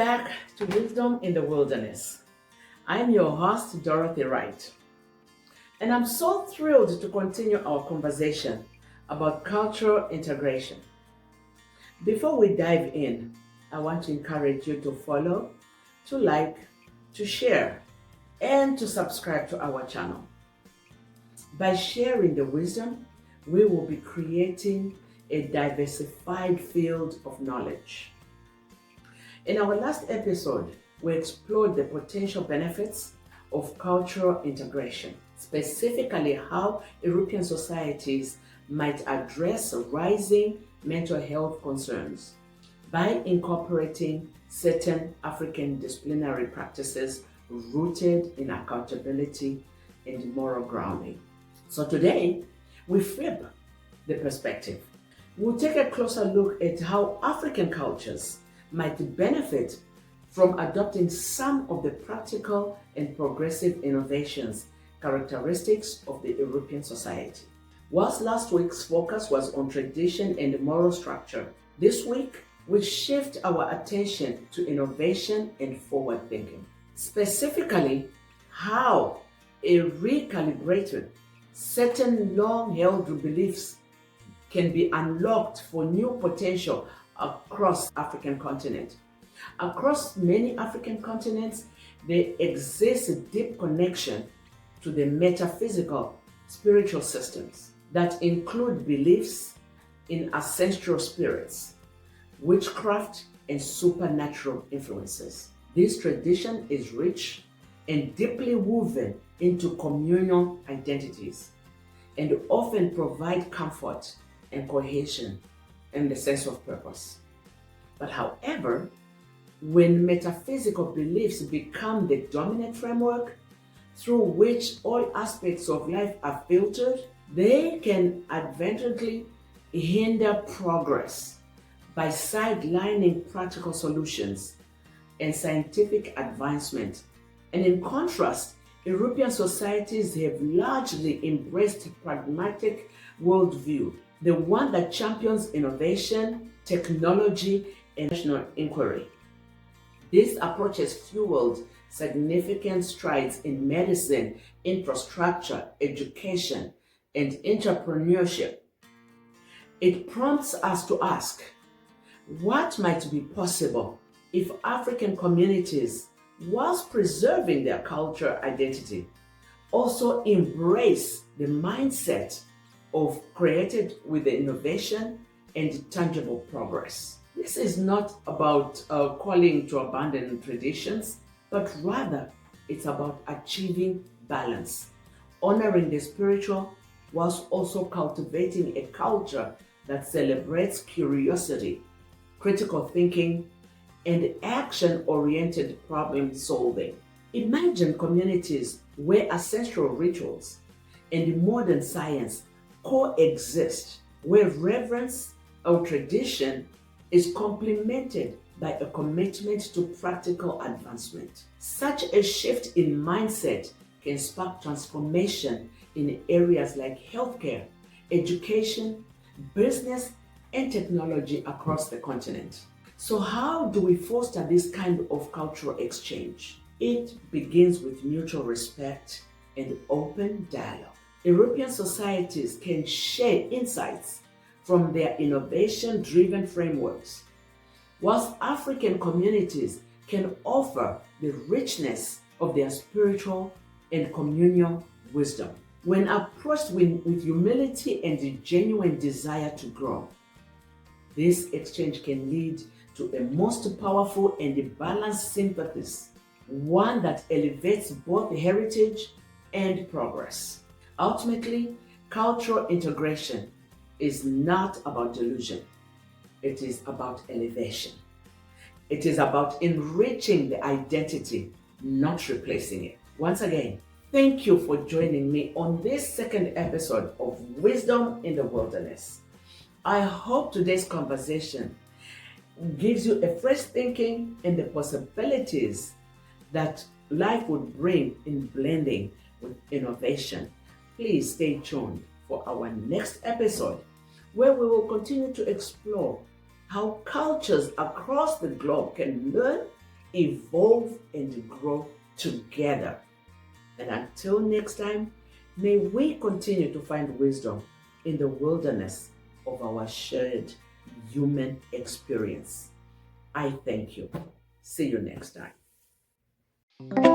back to Wisdom in the Wilderness. I'm your host, Dorothy Wright, and I'm so thrilled to continue our conversation about cultural integration. Before we dive in, I want to encourage you to follow, to like, to share, and to subscribe to our channel. By sharing the wisdom, we will be creating a diversified field of knowledge. In our last episode, we explored the potential benefits of cultural integration, specifically how European societies might address rising mental health concerns by incorporating certain African disciplinary practices rooted in accountability and moral grounding. So today, we flip the perspective. We'll take a closer look at how African cultures might benefit from adopting some of the practical and progressive innovations characteristics of the European society. Whilst last week's focus was on tradition and moral structure, this week we shift our attention to innovation and forward thinking. Specifically, how a recalibrated certain long-held beliefs can be unlocked for new potential across African continent. Across many African continents, there exists a deep connection to the metaphysical spiritual systems that include beliefs in ancestral spirits, witchcraft, and supernatural influences. This tradition is rich and deeply woven into communal identities and often provide comfort and cohesion and the sense of purpose. But however, when metaphysical beliefs become the dominant framework through which all aspects of life are filtered, they can advertently hinder progress by sidelining practical solutions and scientific advancement. And in contrast, European societies have largely embraced a pragmatic worldview, the one that champions innovation, technology, and national inquiry. This approach has fueled significant strides in medicine, infrastructure, education, and entrepreneurship. It prompts us to ask, what might be possible if African communities, whilst preserving their cultural identity, also embrace the mindset of created with the innovation and tangible progress? This is not about calling to abandon traditions, but rather it's about achieving balance, honoring the spiritual whilst also cultivating a culture that celebrates curiosity, critical thinking, and action-oriented problem solving. Imagine communities where ancestral rituals and modern science coexist, where reverence or tradition is complemented by a commitment to practical advancement. Such a shift in mindset can spark transformation in areas like healthcare, education, business, and technology across the continent. So how do we foster this kind of cultural exchange? It begins with mutual respect and open dialogue. European societies can share insights from their innovation-driven frameworks, whilst African communities can offer the richness of their spiritual and communal wisdom. When approached with humility and a genuine desire to grow, this exchange can lead to a most powerful and balanced synthesis, one that elevates both heritage and progress. Ultimately, cultural integration is not about delusion. It is about elevation. It is about enriching the identity, not replacing it. Once again, thank you for joining me on this second episode of Wisdom in the Wilderness. I hope today's conversation gives you a fresh thinking and the possibilities that life would bring in blending with innovation. Please stay tuned for our next episode, where we will continue to explore how cultures across the globe can learn evolve, and grow together. And until next time, may we continue to find wisdom in the wilderness of our shared human experience. I thank you. See you next time.